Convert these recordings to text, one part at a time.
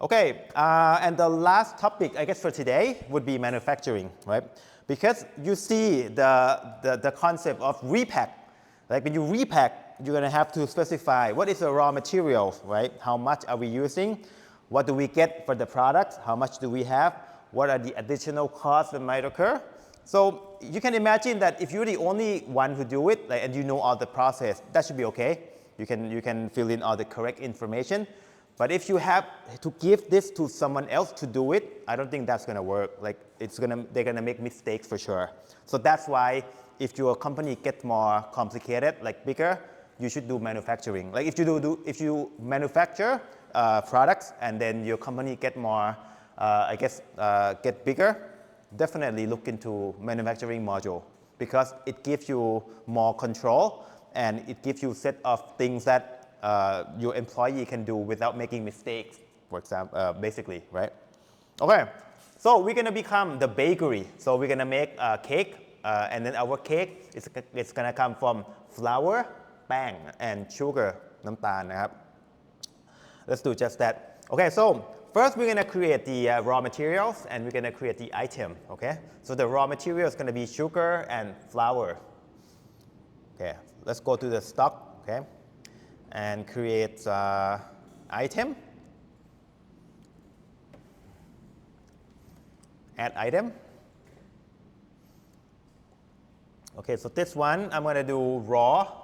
Okay, and the last topic, I guess, for today would be manufacturing, right? Because you see the concept of repack. Like when you repack, you're going to have to specify what is the raw material, right? How much are we using? What do we get for the product? How much do we have? What are the additional costs that might occur? So you can imagine that if you're the only one who do it, like, and you know all the process, that should be okay. You can fill in all the correct information. But if you have to give this to someone else to do it, I don't think that's going to work. Like they're going to make mistakes for sure. So that's why if your company gets more complicated, like bigger, you should do manufacturing. Like if you manufacture products and then your company get more, get bigger, definitely look into manufacturing module because it gives you more control and it gives you a set of things that your employee can do without making mistakes, for example, basically, right? Okay, so we're going to become the bakery. So we're going to make a cake, and then our cake is going to come from flour, แป้ง and sugar น้ำตาลนะครับ Let's do just that. Okay, so first we're going to create the raw materials and we're going to create the item, okay? So the raw material is going to be sugar and flour. Okay, let's go to the stock, okay? And create item, add item. Okay, so this one I'm going to do raw.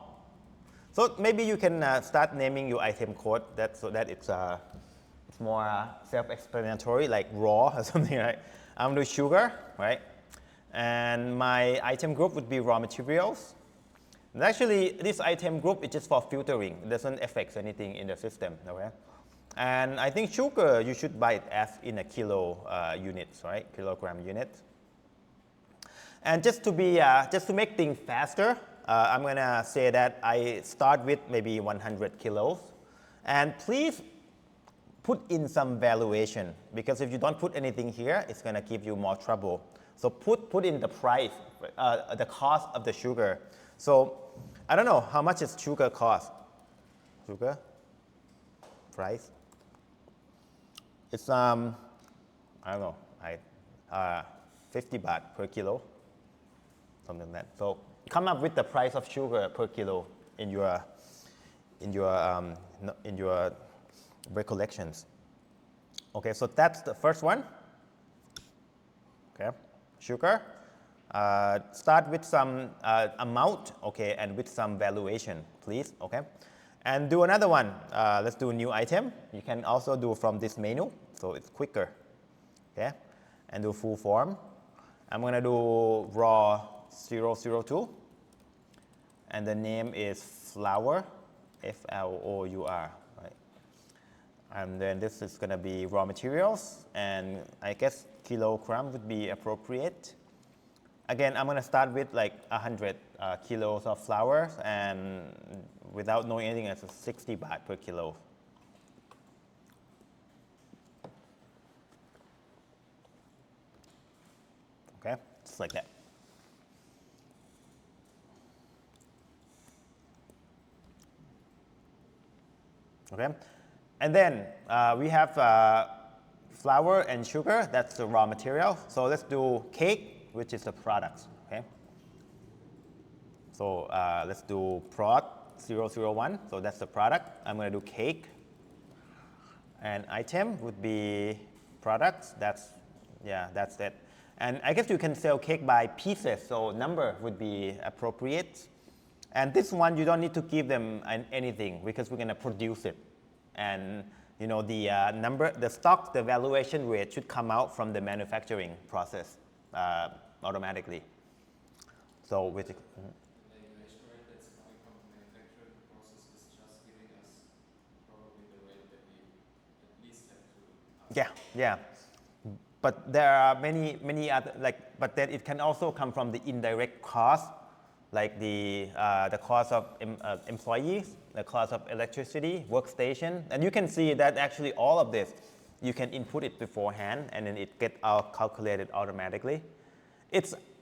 So maybe you can start naming your item code so that it's more self-explanatory, like raw or something, right? I'm going to do sugar, right? And my item group would be raw materials. And actually, this item group is just for filtering. It doesn't affect anything in the system, okay? And I think sugar, you should buy it as in a kilo units, right? Kilogram units. And just to make things faster, I'm gonna say that I start with maybe 100 kilos. And please put in some valuation because if you don't put anything here, it's gonna give you more trouble. So put in the price, the cost of the sugar. So I don't know how much is sugar cost. Sugar price. It's I don't know, 50 baht per kilo, something like that. So come up with the price of sugar per kilo in your recollections. Okay, so that's the first one. Okay, sugar. Start with some amount, okay, and with some valuation, please, okay. And do another one. Let's do a new item. You can also do from this menu, so it's quicker, okay. And do full form. I'm gonna do raw 002, and the name is flour, F-L-O-U-R, right. And then this is gonna be raw materials, and I guess kilogram would be appropriate. Again, I'm going to start with like 100 kilos of flour, and without knowing anything, it's 60 baht per kilo. Okay, just like that. Okay, and then we have flour and sugar, that's the raw material. So let's do cake, which is the products, okay? So let's do prod 001, so that's the product. I'm gonna do cake. And item would be products, that's it. And I guess you can sell cake by pieces, so number would be appropriate. And this one, you don't need to give them anything because we're gonna produce it. And you know, the number, the stock, the valuation rate should come out from the manufacturing process. Automatically. So with the valuation rate that's coming from the manufacturing process is just giving us probably the rate that we at least have to. Yeah. But there are many other but then it can also come from the indirect cost, like the cost of employees, the cost of electricity, workstation, and you can see that actually all of this you can input it beforehand and then it gets calculated automatically.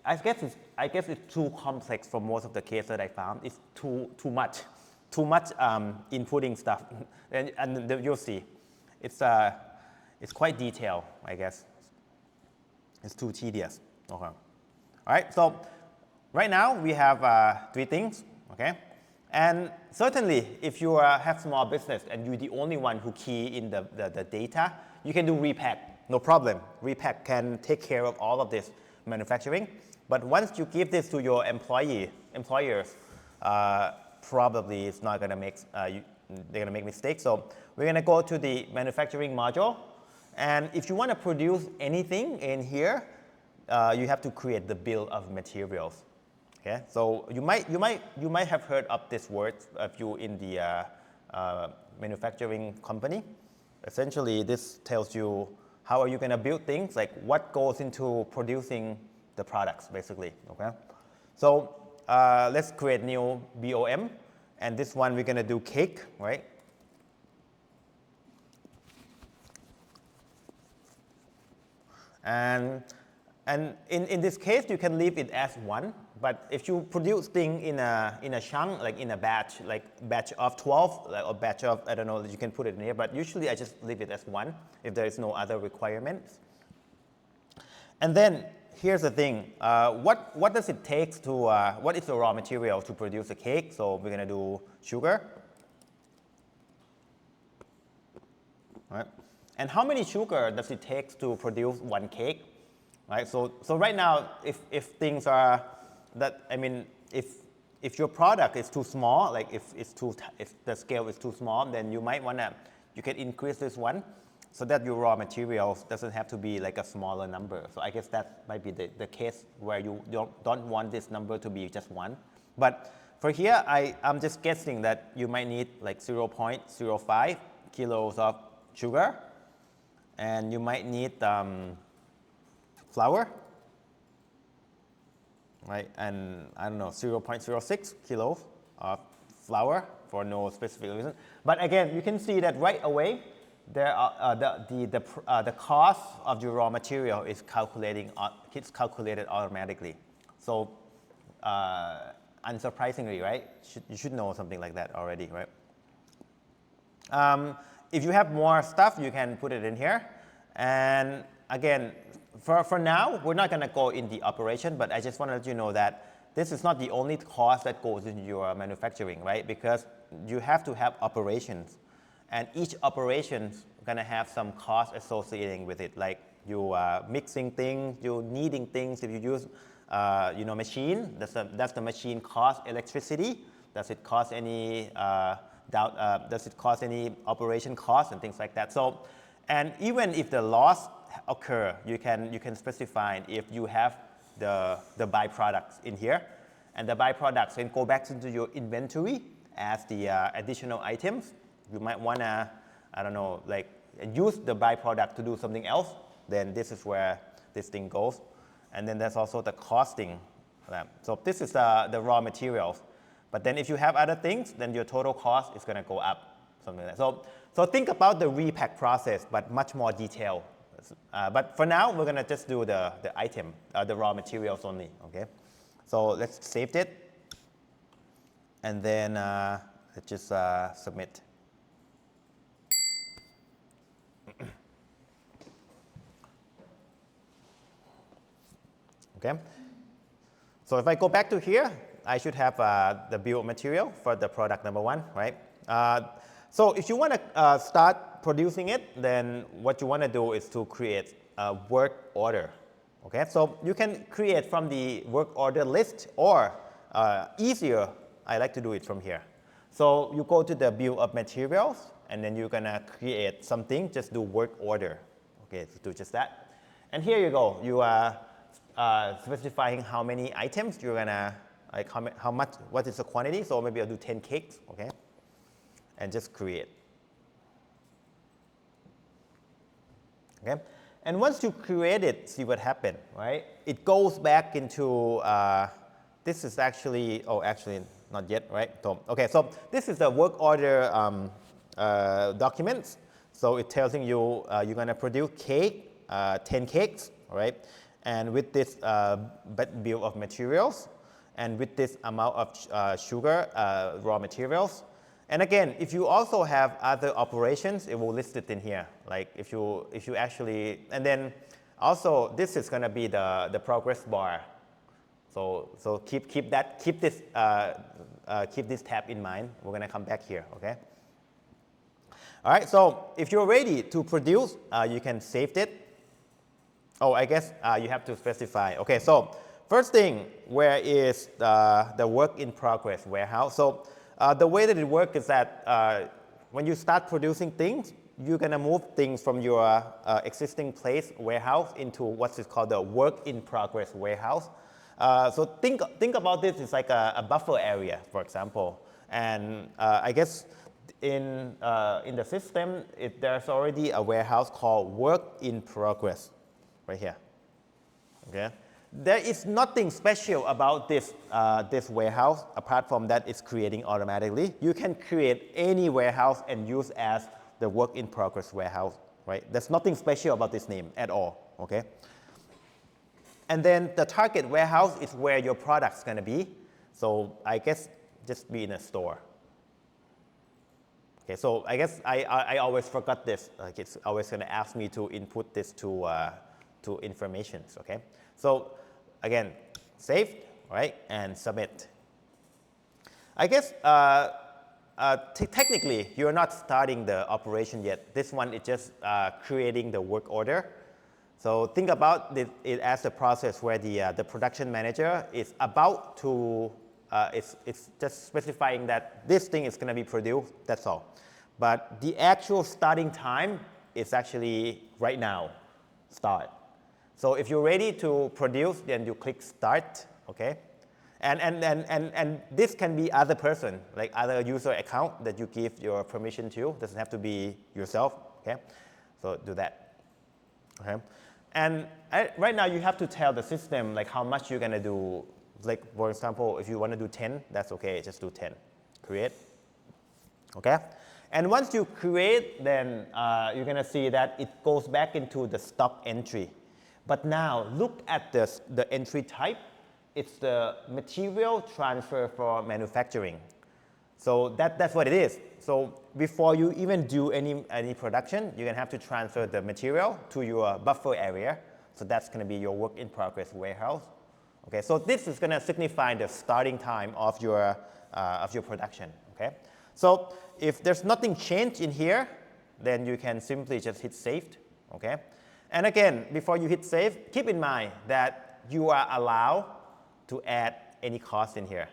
I guess it's too complex for most of the cases that I found. It's too much inputting stuff, and you'll see. It's quite detailed, I guess. It's too tedious. Okay. All right, so right now we have 3 things, okay? And certainly, if you have small business and you're the only one who key in the data, you can do repack, no problem. Repack can take care of all of this manufacturing. But once you give this to your employers, probably it's not going to make, they're going to make mistakes. So we're going to go to the manufacturing module. And if you want to produce anything in here, you have to create the bill of materials. Okay, so you might have heard of this word if you're in the manufacturing company. Essentially, this tells you how are you going to build things, like what goes into producing the products, basically. Okay, so let's create new BOM, and this one we're going to do cake, right? And in this case, you can leave it as 1. But if you produce things in a chunk, like in a batch, like batch of 12, like, or batch of, I don't know, you can put it in here. But usually I just leave it as 1 if there is no other requirements. And then here's the thing. What does it take to, what is the raw material to produce a cake? So we're going to do sugar. Right? And how many sugar does it take to produce 1 cake? Right? So right now, if things are that, I mean, if your product is too small, like if the scale is too small, then you might want to, you can increase this one so that your raw materials doesn't have to be like a smaller number. So I guess that might be the case where you don't want this number to be just 1. But for here, I'm just guessing that you might need like 0.05 kilos of sugar, and you might need flour, right? And I don't know, 0.06 kilos of flour for no specific reason. But again, you can see that right away, there are, the cost of your raw material is calculated automatically. So unsurprisingly, right? You should know something like that already, right? If you have more stuff, you can put it in here. And again, for now, we're not going to go in the operation, but I just want to let you know that this is not the only cost that goes into your manufacturing, right? Because you have to have operations. And each operation is going to have some cost associated with it, like you mixing things, you kneading things. If you use machine, that's the machine cost electricity. Does it cost any does it cost any operation costs and things like that? So, and even if the loss occur, you can specify if you have the byproducts in here, and the byproducts can go back into your inventory as the additional items. You might want to, I don't know, like use the byproduct to do something else. Then this is where this thing goes, and then there's also the costing. So this is the raw materials. But then if you have other things, then your total cost is going to go up, something like that. So think about the repack process, but much more detailed. But for now, we're going to just do the item, the raw materials only, okay? So let's save it, and then let's just submit. Okay? So if I go back to here, I should have the bill of material for the product number 1, right? So if you want to start producing it, then what you want to do is to create a work order. Okay, so you can create from the work order list, or easier, I like to do it from here. So you go to the bill of materials, and then you're going to create something, just do work order. Okay, so do just that. And here you go. You are specifying how many items you're going to, like how much, what is the quantity. So maybe I'll do 10 cakes, okay? And just create. Okay? And once you create it, see what happened, right? It goes back into, this is actually, oh, actually not yet, right? So, okay, so this is the work order documents. So it tells you you're going to produce cake, 10 cakes, right? And with this bill of materials, and with this amount of sugar, raw materials, And again, if you also have other operations, it will list it in here. Like if you actually, and then also this is going to be the progress bar. So keep this tab in mind. We're going to come back here, okay? All right, so if you're ready to produce, you can save it. Oh, I guess you have to specify. Okay, so first thing, where is the work in progress warehouse? So the way that it works is that when you start producing things, you're going to move things from your existing place warehouse into what's called the work in progress warehouse. So think about this as like a buffer area, for example. And I guess in the system, there's already a warehouse called work in progress right here. Okay? There is nothing special about this warehouse apart from that it's creating automatically. You can create any warehouse and use as the work in progress warehouse, right? There's nothing special about this name at all, okay? And then the target warehouse is where your product's going to be. So I guess just be in a store. Okay, so I guess I always forgot this. Like it's always going to ask me to input this to information, okay? So again, save, right, and submit. I guess technically, you're not starting the operation yet. This one is just creating the work order. So think about it as a process where the production manager is about to, it's just specifying that this thing is going to be produced, that's all. But the actual starting time is actually right now, start. So if you're ready to produce, then you click start, okay? And this can be other person, like other user account that you give your permission to. Doesn't have to be yourself, okay? So do that, okay? And right now you have to tell the system like how much you're gonna do. Like for example, if you want to do 10, that's okay, just do 10. Create, okay? And once you create, then you're gonna see that it goes back into the stock entry. But now look at the entry type. It's the material transfer for manufacturing. So that's what it is. So before you even do any production, you're gonna have to transfer the material to your buffer area. So that's gonna be your work in progress warehouse. Okay, so this is gonna signify the starting time of your production, okay? So if there's nothing changed in here, then you can simply just hit save, okay? And again, before you hit save, keep in mind that you are allowed to add any cost in here.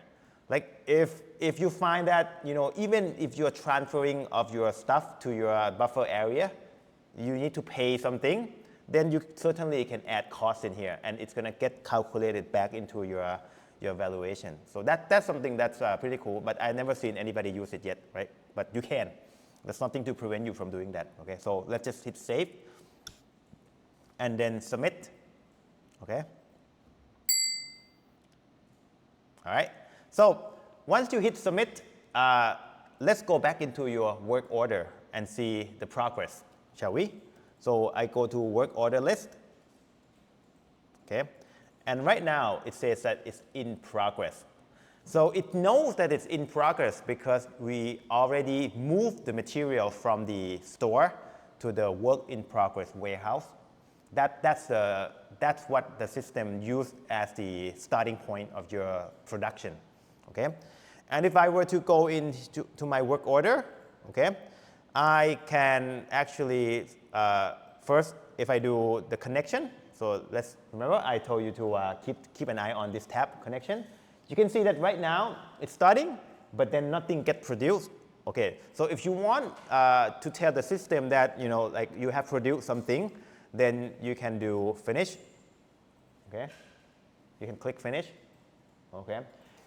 Like if you find that, you know, even if you're transferring of your stuff to your buffer area, you need to pay something, then you certainly can add cost in here and it's gonna get calculated back into your valuation. So that's something that's pretty cool, but I've never seen anybody use it yet, right? But you can. There's nothing to prevent you from doing that, okay? So let's just hit save and then submit, okay? All right, so once you hit submit, let's go back into your work order and see the progress, shall we? So I go to work order list, okay? And right now it says that it's in progress. So it knows that it's in progress because we already moved the material from the store to the work in progress warehouse. That's what the system used as the starting point of your production, okay? And if I were to go into my work order, okay, I can actually, first, if I do the connection, so let's remember I told you to keep an eye on this tab, connection. You can see that right now it's starting, but then nothing gets produced. Okay, so if you want to tell the system that, you know, like you have produced something, then you can do finish, okay? You can click finish, okay?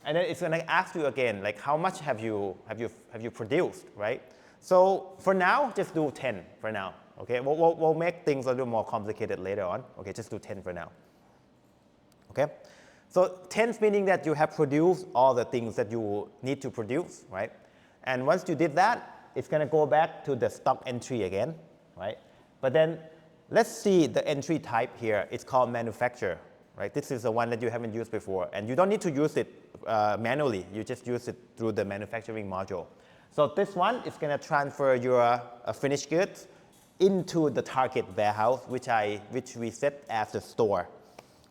And then it's gonna ask you again, like how much have you produced, right? So for now, just do 10 for now, okay? We'll make things a little more complicated later on. Okay, just do 10 for now, okay? So 10 meaning that you have produced all the things that you need to produce, right? And once you did that, it's gonna go back to the stock entry again, right? But then let's see the entry type here. It's called manufacturer, right? This is the one that you haven't used before. And you don't need to use it manually. You just use it through the manufacturing module. So this one is going to transfer your finished goods into the target warehouse, which we set as the store.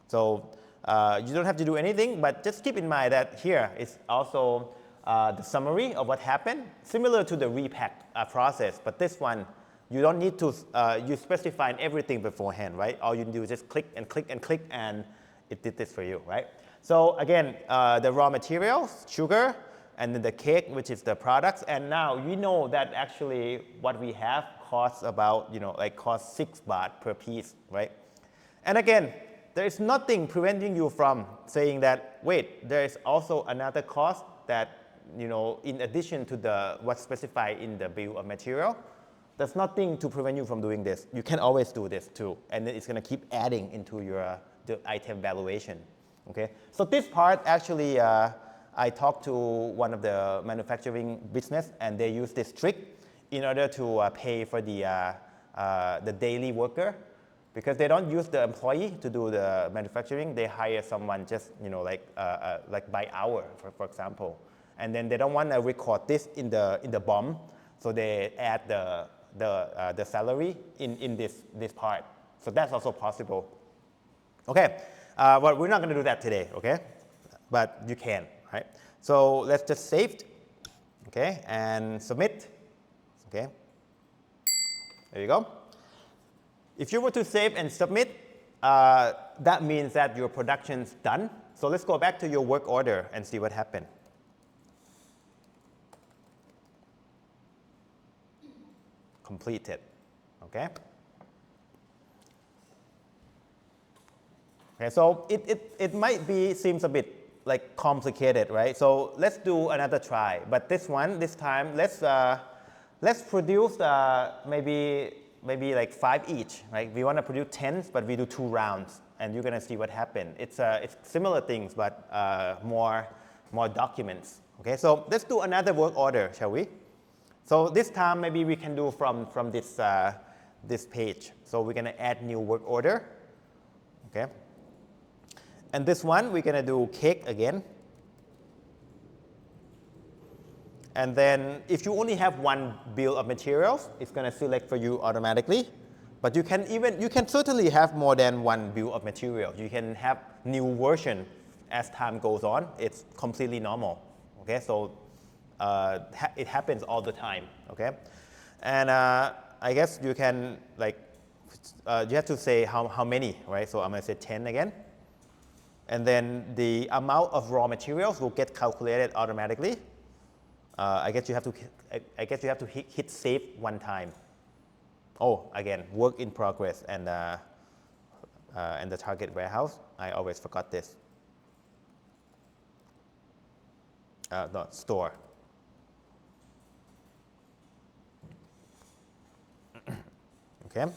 So you don't have to do anything, but just keep in mind that here is also the summary of what happened, similar to the repack process. But this one, you don't need to, you specify everything beforehand, right? All you do is just click and click and click, and it did this for you, right? So again, the raw materials, sugar, and then the cake, which is the products. And now you know that actually what we have costs about, like costs 6 baht per piece, right? And again, there is nothing preventing you from saying that, wait, there is also another cost that, in addition to what's specified in the bill of material. There's nothing to prevent you from doing this. You can always do this too. And then it's going to keep adding into the item valuation. Okay? So this part actually, I talked to one of the manufacturing business, and they use this trick in order to pay for the daily worker, because they don't use the employee to do the manufacturing. They hire someone just, like by hour, for example. And then they don't want to record this in the BOM, so they add the salary in this part. So that's also possible. Okay, well, we're not going to do that today, okay? But you can, right? So let's just save it, okay, and submit, okay? There you go. If you were to save and submit, that means that your production's done. So let's go back to your work order and see what happened. Completed, okay? Okay, so it might seems a bit like complicated, right? So let's do another try. But this time, let's produce maybe like 5 each, right? We want to produce 10, but we do 2 rounds, and you're going to see what happened. It's similar things, but more documents. Okay, so let's do another work order, shall we? So this time, maybe we can do from this page. So we're going to add new work order, okay? And this one, we're going to do cake again. And then if you only have one bill of materials, it's going to select for you automatically. But you can certainly have more than one bill of material. You can have new version as time goes on. It's completely normal, okay? So it happens all the time, okay? And I guess you can, like, you have to say how many, right? So I'm going to say 10 again. And then the amount of raw materials will get calculated automatically. I guess you have to hit save one time. Oh, again, work in progress and the target warehouse. I always forgot this. No, store. Okay,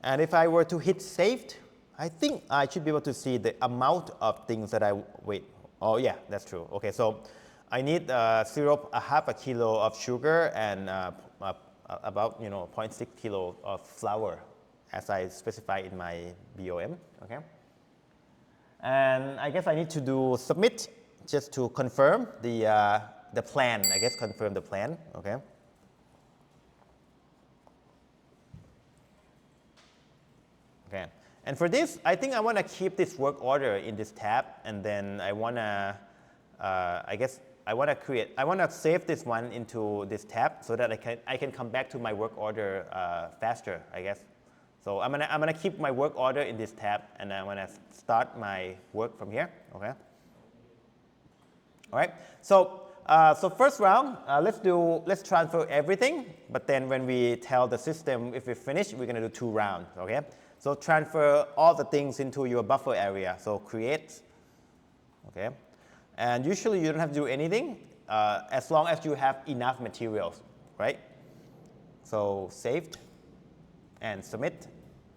and if I were to hit saved, I think I should be able to see the amount of things that oh yeah, that's true. Okay, so I need half a kilo of sugar and about 0.6 kilo of flour, as I specify in my BOM. Okay, and I guess I need to do submit just to confirm the plan. I guess confirm the plan. Okay. Okay. And for this, I think I want to keep this work order in this tab, and then I want to, I want to save this one into this tab so that I can come back to my work order faster, I guess. So I'm gonna keep my work order in this tab, and I'm gonna start my work from here. Okay. All right. So first round, let's transfer everything, but then when we tell the system if we finish, we're gonna do 2 rounds. Okay. So transfer all the things into your buffer area. So create, okay? And usually you don't have to do anything as long as you have enough materials, right? So saved and submit.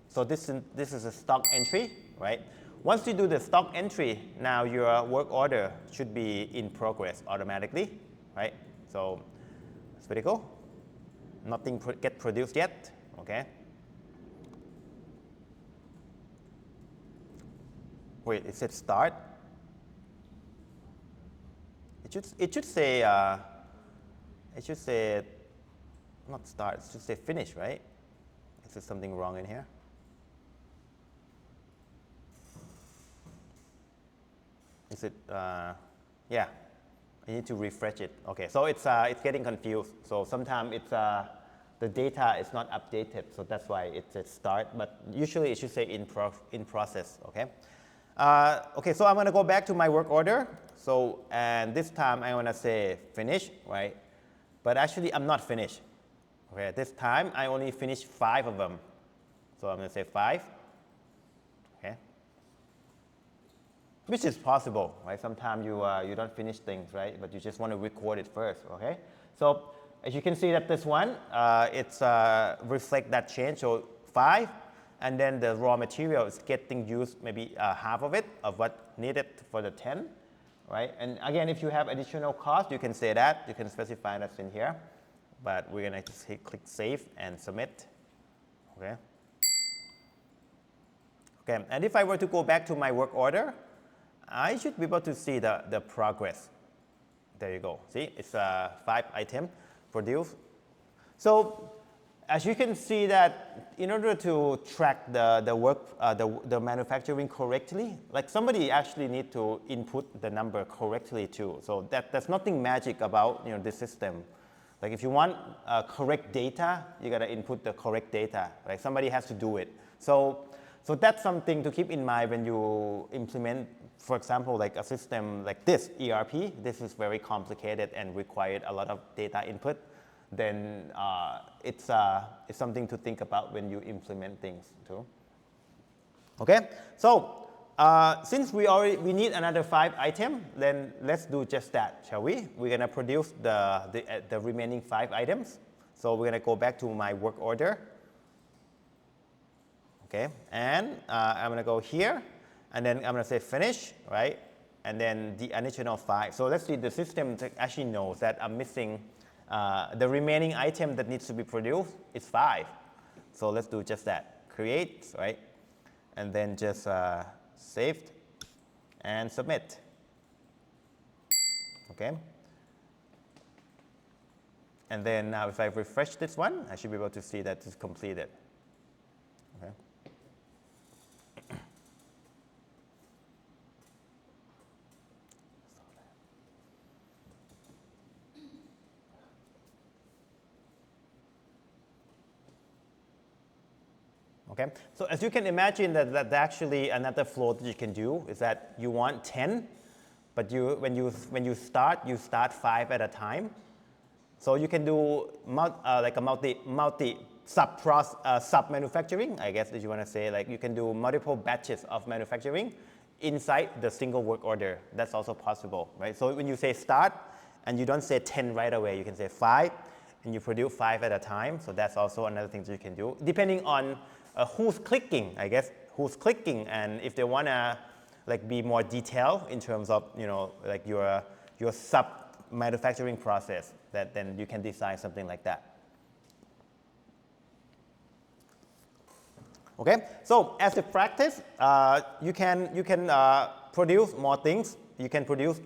So this is a stock entry, right? Once you do the stock entry, now your work order should be in progress automatically, right? So that's pretty cool. Nothing get produced yet, okay? Wait, it said start. It should say It should say, not start, it should say finish, right? Is there something wrong in here? Is it, yeah, I need to refresh it. Okay, so it's getting confused. So sometimes it's, the data is not updated, so that's why it says start, but usually it should say in process, okay? Okay, so I'm gonna go back to my work order. So, and this time I wanna say finish, right? But actually I'm not finished. Okay, this time I only finished 5 of them. So I'm gonna say 5, okay? Which is possible, right? Sometimes you don't finish things, right? But you just want to record it first, okay? So as you can see that this one, it's reflect that change, so 5, and then the raw material is getting used maybe half of it, of what needed for the 10, right? And again, if you have additional cost, you can say that, you can specify that in here, but we're gonna just click save and submit, okay? Okay, and if I were to go back to my work order, I should be able to see the progress. There you go. See, it's 5 items produced. So as you can see that in order to track the work, the manufacturing correctly, like somebody actually need to input the number correctly too. So there's nothing magic about this system. Like if you want correct data, you gotta input the correct data. Like somebody has to do it. So that's something to keep in mind when you implement, for example, like a system like this, ERP. This is very complicated and required a lot of data input. Then it's something to think about when you implement things too. Okay, so since we need another 5 items, then let's do just that, shall we? We're gonna produce the remaining 5 items. So we're gonna go back to my work order. Okay, and I'm gonna go here, and then I'm gonna say finish, right? And then the additional 5. So let's see, the system actually knows that I'm missing the remaining item that needs to be produced is 5. So let's do just that. Create, right? And then just save and submit. Okay. And then now if I refresh this one, I should be able to see that it's completed. Okay. Okay, so as you can imagine, that actually another flow that you can do is that you want 10, but when you start 5 at a time. So you can do like a multi sub manufacturing, I guess, if you want to say, like you can do multiple batches of manufacturing inside the single work order. That's also possible, right? So when you say start and you don't say 10 right away, you can say 5 and you produce 5 at a time. So that's also another thing that you can do, depending on who's clicking, I guess, who's clicking, and if they want to like be more detailed in terms of like your sub manufacturing process, that then you can design something like that. Okay, so as a practice, you can produce more things. You can produce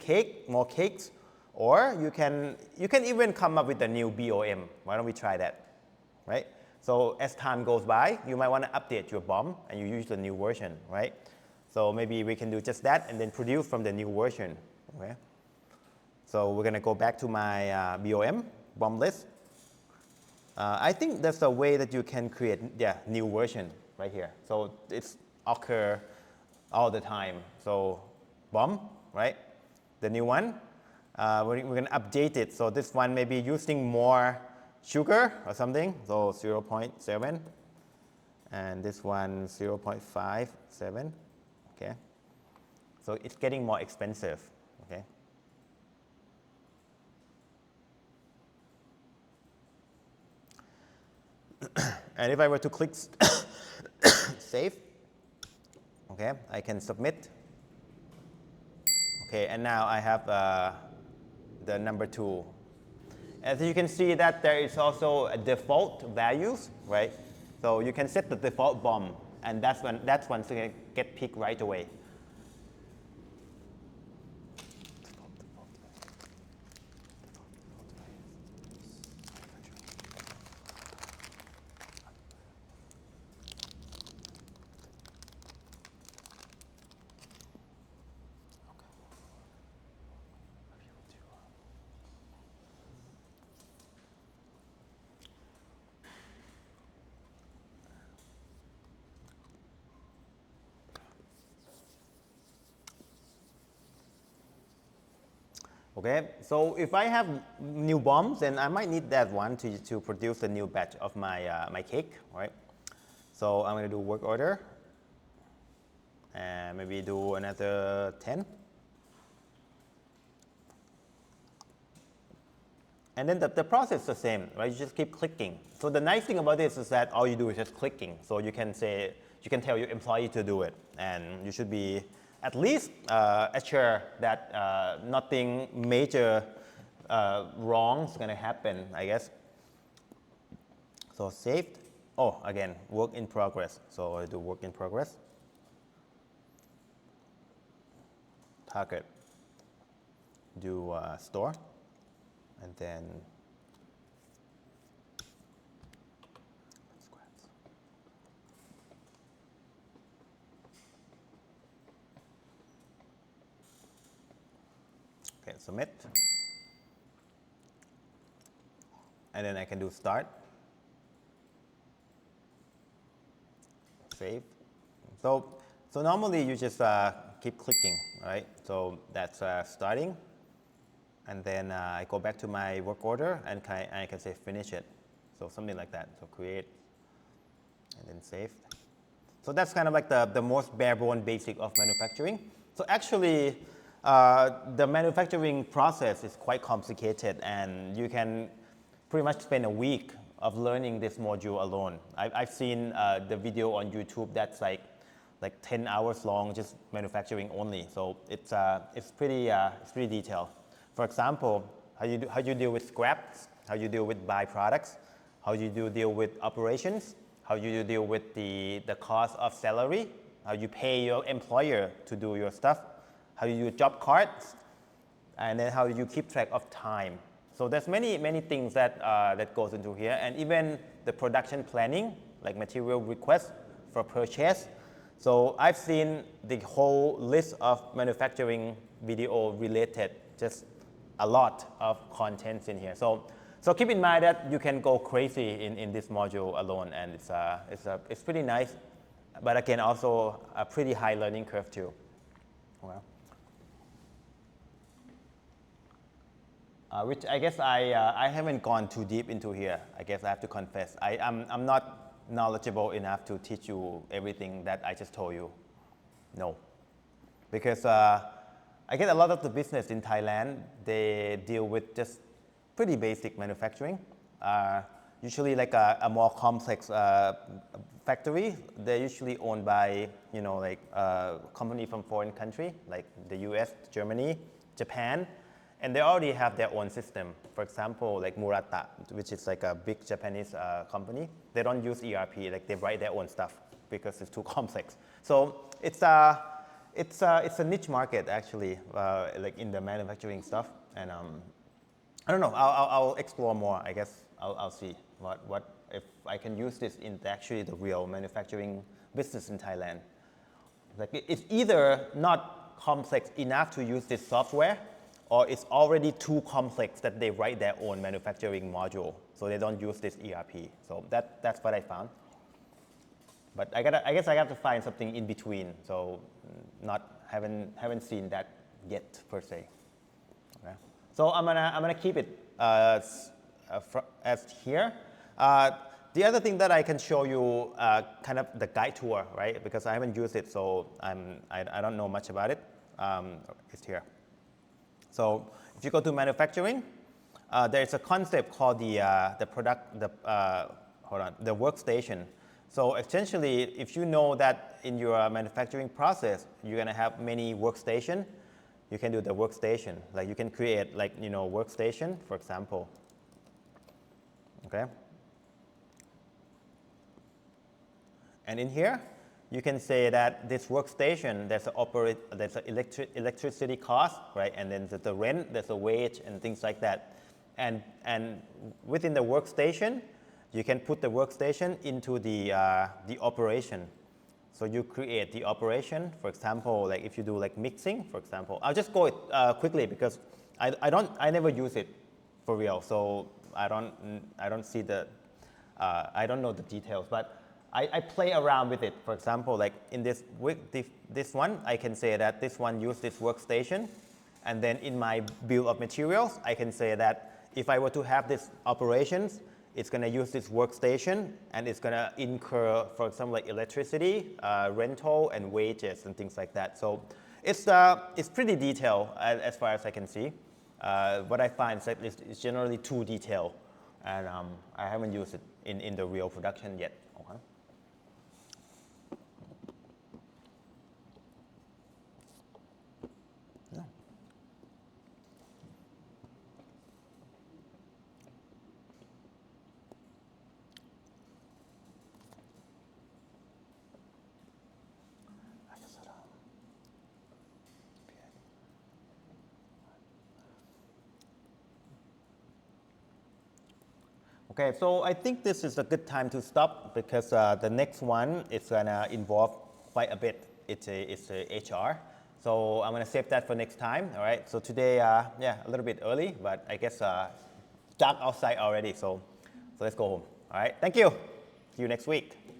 more cakes, or you can even come up with a new BOM. Why don't we try that, right? So as time goes by, you might want to update your BOM and you use the new version, right? So maybe we can do just that and then produce from the new version, okay? So we're going to go back to my BOM list. I think that's a way that you can create, new version right here. So it's occur all the time. So BOM, right? The new one, we're going to update it. So this one may be using more sugar or something, so 0.7, and this one 0.57, okay? So it's getting more expensive, okay? And if I were to click save, okay, I can submit. Okay, and now I have the number 2. As you can see that there is also a default values, right? So you can set the default BOM, and that's when to get picked right away. Okay, so if I have new bombs, then I might need that one to produce a new batch of my cake, right? So I'm going to do work order, and maybe do another 10. And then the process is the same, right? You just keep clicking. So the nice thing about this is that all you do is just clicking. So you can tell your employee to do it, and you should be at least assured that nothing major wrong is going to happen, I guess. So saved. Oh, again, work in progress. So I do work in progress. Target. Do store. And then okay, submit. And then I can do start. Save. So normally you just keep clicking, right? So that's starting. And then I go back to my work order and I can say finish it. So something like that. So create and then save. So that's kind of like the most bare bone basic of manufacturing. So actually, the manufacturing process is quite complicated, and you can pretty much spend a week of learning this module alone. I've seen the video on YouTube that's like 10 hours long, just manufacturing only. So it's pretty detailed. For example, how you deal with scraps, how you deal with byproducts, how you deal with operations, how you deal with the cost of salary, how you pay your employer to do your stuff, how you do job cards, and then how you keep track of time. So there's many things that goes into here, and even the production planning, like material requests for purchase. So I've seen the whole list of manufacturing video related, just a lot of contents in here. So keep in mind that you can go crazy in this module alone, and it's pretty nice, but again also a pretty high learning curve too. Well, which I guess I haven't gone too deep into here. I guess I have to confess. I'm not knowledgeable enough to teach you everything that I just told you. No, because I get a lot of the business in Thailand, they deal with just pretty basic manufacturing. Usually like a more complex factory, they're usually owned by, like a company from foreign country, like the US, Germany, Japan, and they already have their own system. For example, like Murata, which is like a big Japanese company, they don't use ERP, like they write their own stuff because it's too complex. So it's a niche market actually, like in the manufacturing stuff, and I don't know. I'll explore more. I guess I'll see what if I can use this in actually the real manufacturing business in Thailand. Like it's either not complex enough to use this software, or it's already too complex that they write their own manufacturing module, so they don't use this ERP. So that's what I found. But I guess I have to find something in between. So haven't seen that yet per se. Okay. So I'm gonna keep it as here. The other thing that I can show you, kind of the guide tour, right? Because I haven't used it, so I don't know much about it. It's here. So if you go to manufacturing, there is a concept called the workstation. So essentially, if you know that in your manufacturing process, you're gonna have many workstations, you can do the workstation. Like you can create workstation, for example. Okay. And in here, you can say that this workstation, there's an electricity cost, right? And then there's the rent, there's a wage, and things like that. And within the workstation, you can put the workstation into the operation. So you create the operation. For example, like if you do like mixing, for example, I'll just go quickly because I never use it for real. So I don't see I don't know the details, but I play around with it. For example, like in this one, I can say that this one use this workstation, And then in my bill of materials, I can say that if I were to have this operations, it's going to use this workstation, and it's going to incur, for example, like electricity, rental, and wages, and things like that. So it's pretty detailed as far as I can see. What I find is that it's generally too detailed, and I haven't used it in the real production yet. Okay. No. Okay, so I think this is a good time to stop because the next one is going to involve quite a bit. It's a HR. So I'm going to save that for next time. All right. So today, yeah, a little bit early, but I guess dark outside already. So let's go home. All right. Thank you. See you next week.